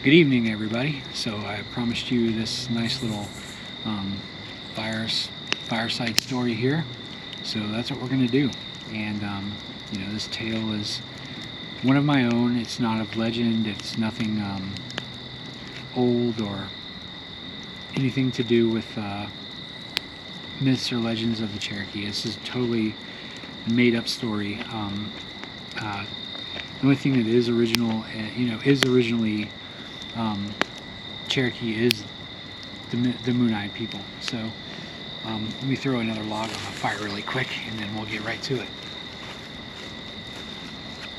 Good evening, everybody. So I promised you this nice little um, fireside story here. So that's what we're going to do. And this tale is one of my own. It's not of legend. It's nothing old or anything to do with myths or legends of the Cherokee. This is a totally made-up story. The only thing that is original, is originally Cherokee is the Moon-Eyed people. So let me throw another log on the fire really quick, and then we'll get right to it.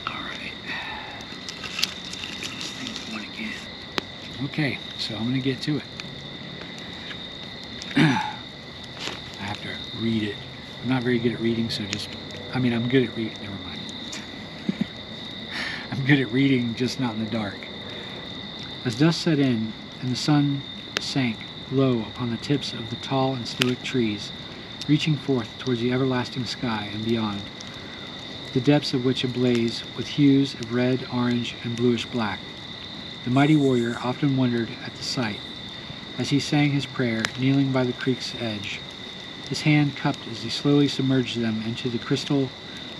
All right. This thing's going again. Okay, so I'm going to get to it. I have to read it. I'm not very good at reading, so I'm good at reading. Never mind. I'm good at reading, just not in the dark. As dusk set in and the sun sank low upon the tips of the tall and stoic trees, reaching forth towards the everlasting sky and beyond, the depths of which ablaze with hues of red, orange, and bluish black, the mighty warrior often wondered at the sight, as he sang his prayer, kneeling by the creek's edge, his hand cupped as he slowly submerged them into the crystal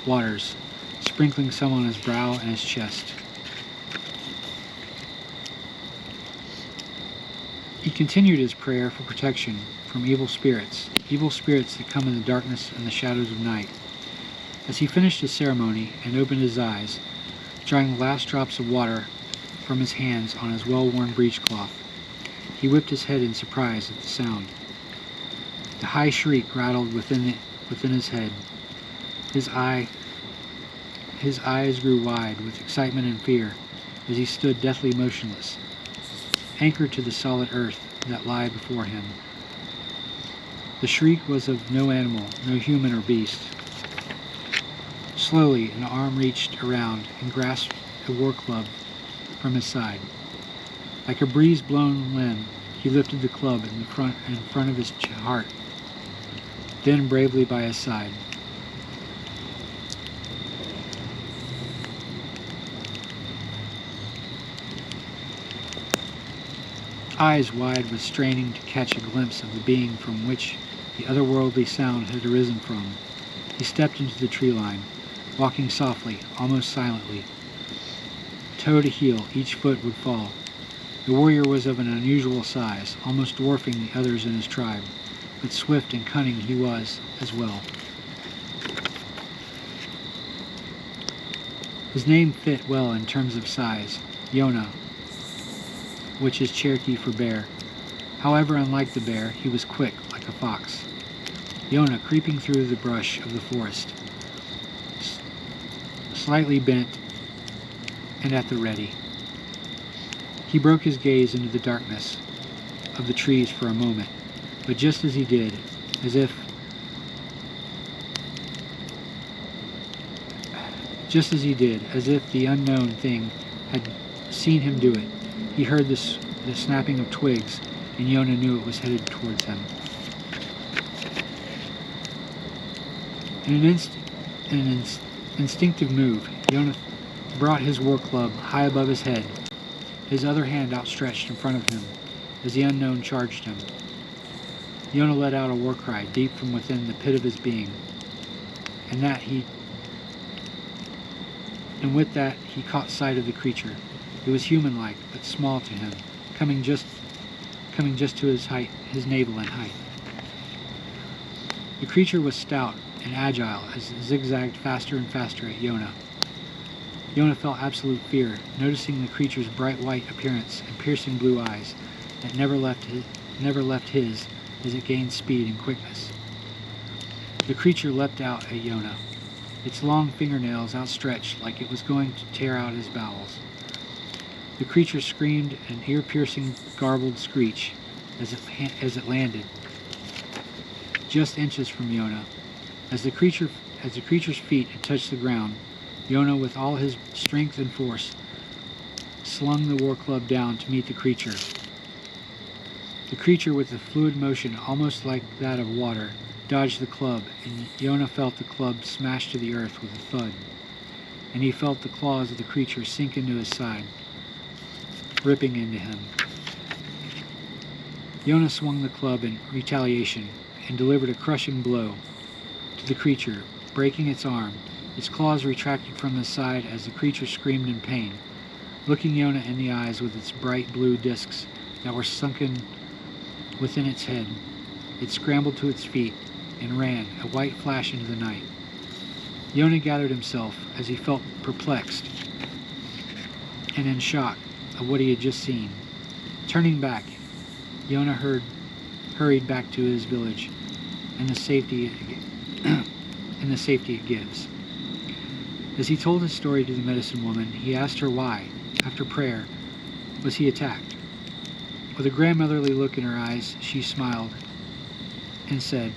waters, sprinkling some on his brow and his chest. He continued his prayer for protection from evil spirits that come in the darkness and the shadows of night. As he finished his ceremony and opened his eyes, drying the last drops of water from his hands on his well-worn breechcloth, he whipped his head in surprise at the sound. The high shriek rattled within his head. His eyes grew wide with excitement and fear as he stood deathly motionless, anchored to the solid earth that lay before him. The shriek was of no animal, no human or beast. Slowly, an arm reached around and grasped a war club from his side. Like a breeze-blown limb, he lifted the club in front of his heart, then bravely by his side. Eyes wide with straining to catch a glimpse of the being from which the otherworldly sound had arisen from, he stepped into the tree line, walking softly, almost silently. Toe to heel, each foot would fall. The warrior was of an unusual size, almost dwarfing the others in his tribe, but swift and cunning he was as well. His name fit well in terms of size, Yona, which is Cherokee for bear. However, unlike the bear, he was quick, like a fox. Yona, creeping through the brush of the forest, slightly bent and at the ready. He broke his gaze into the darkness of the trees for a moment, but just as he did, as if the unknown thing had seen him do it, he heard the snapping of twigs, and Yona knew it was headed towards him. In an instinctive move, Yona brought his war club high above his head, his other hand outstretched in front of him as the unknown charged him. Yona let out a war cry deep from within the pit of his being, and with that he caught sight of the creature. It was human-like, but small to him, coming just to his navel in height. The creature was stout and agile as it zigzagged faster and faster at Yona. Yona felt absolute fear, noticing the creature's bright white appearance and piercing blue eyes that never left his as it gained speed and quickness. The creature leapt out at Yona, its long fingernails outstretched like it was going to tear out his bowels. The creature screamed an ear-piercing, garbled screech as it landed, just inches from Yona. As the creature's feet had touched the ground, Yona, with all his strength and force, slung the war club down to meet the creature. The creature, with a fluid motion almost like that of water, dodged the club, and Yona felt the club smash to the earth with a thud, and he felt the claws of the creature sink into his side. ripping into him. Yonah swung the club in retaliation and delivered a crushing blow to the creature, breaking its arm. Its claws retracted from the side as the creature screamed in pain. Looking Yonah in the eyes with its bright blue discs that were sunken within its head, it scrambled to its feet and ran, a white flash into the night. Yonah gathered himself as he felt perplexed and in shock of what he had just seen. Turning back, Yonah hurried back to his village and the safety it gives. As he told his story to the medicine woman, he asked her why, after prayer, was he attacked. With a grandmotherly look in her eyes, she smiled and said,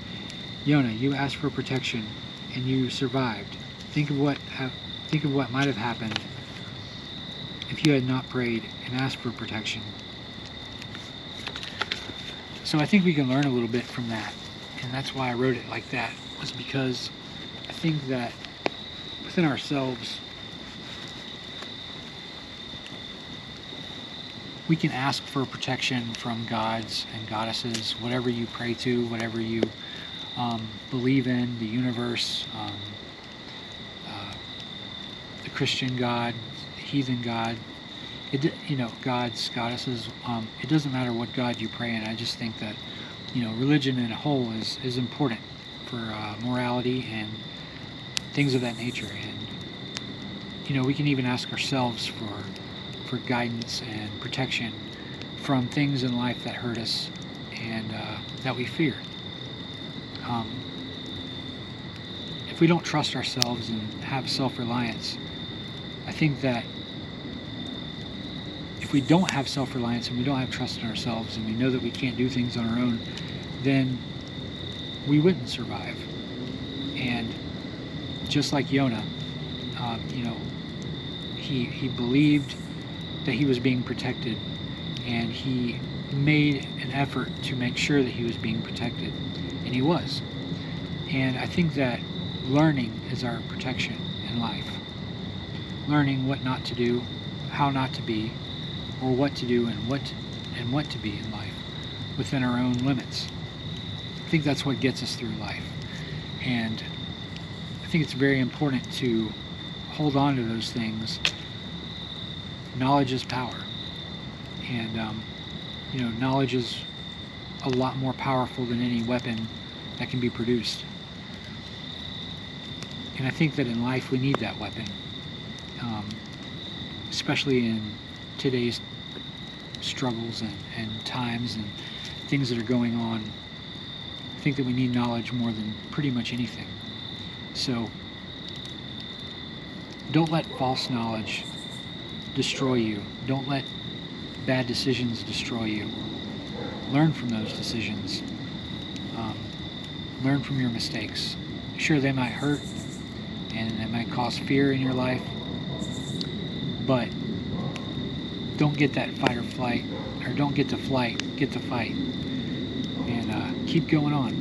"Yonah, you asked for protection, and you survived. Think of what might have happened if you had not prayed and asked for protection." So I think we can learn a little bit from that, and that's why I wrote it like that, was because I think that within ourselves, we can ask for protection from gods and goddesses, whatever you pray to, whatever you believe in, the universe, the Christian God, heathen God, gods, goddesses. It doesn't matter what God you pray in. I just think that, religion in a whole is important for morality and things of that nature. And, we can even ask ourselves for guidance and protection from things in life that hurt us and that we fear. If we don't trust ourselves and have self-reliance, I think that if we don't have self-reliance and we don't have trust in ourselves and we know that we can't do things on our own, then we wouldn't survive. And just like Yonah, he believed that he was being protected, and he made an effort to make sure that he was being protected, and he was. And I think that learning is our protection in life. Learning what not to do, how not to be, or what to do and what to be in life within our own limits. I think that's what gets us through life. And I think it's very important to hold on to those things. Knowledge is power. And, knowledge is a lot more powerful than any weapon that can be produced. And I think that in life we need that weapon, especially in today's struggles and times and things that are going on. I think that we need knowledge more than pretty much anything. So don't let false knowledge destroy you. Don't let bad decisions destroy you. Learn from those decisions. Learn from your mistakes. Sure, they might hurt and they might cause fear in your life, but don't get that fight or flight, or don't get to flight, get to fight, and keep going on.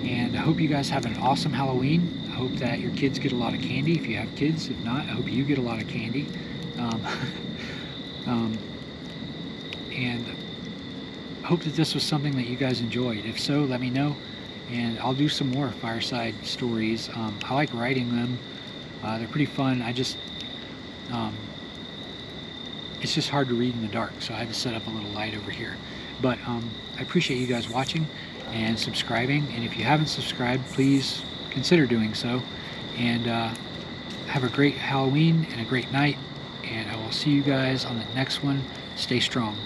And I hope you guys have an awesome Halloween. I hope that your kids get a lot of candy if you have kids. If not, I hope you get a lot of candy. And I hope that this was something that you guys enjoyed. If so, let me know, and I'll do some more Fireside stories. I like writing them. They're pretty fun. It's just hard to read in the dark, so I had to set up a little light over here. But I appreciate you guys watching and subscribing, and if you haven't subscribed, please consider doing so. And have a great Halloween and a great night, and I will see you guys on the next one. Stay strong.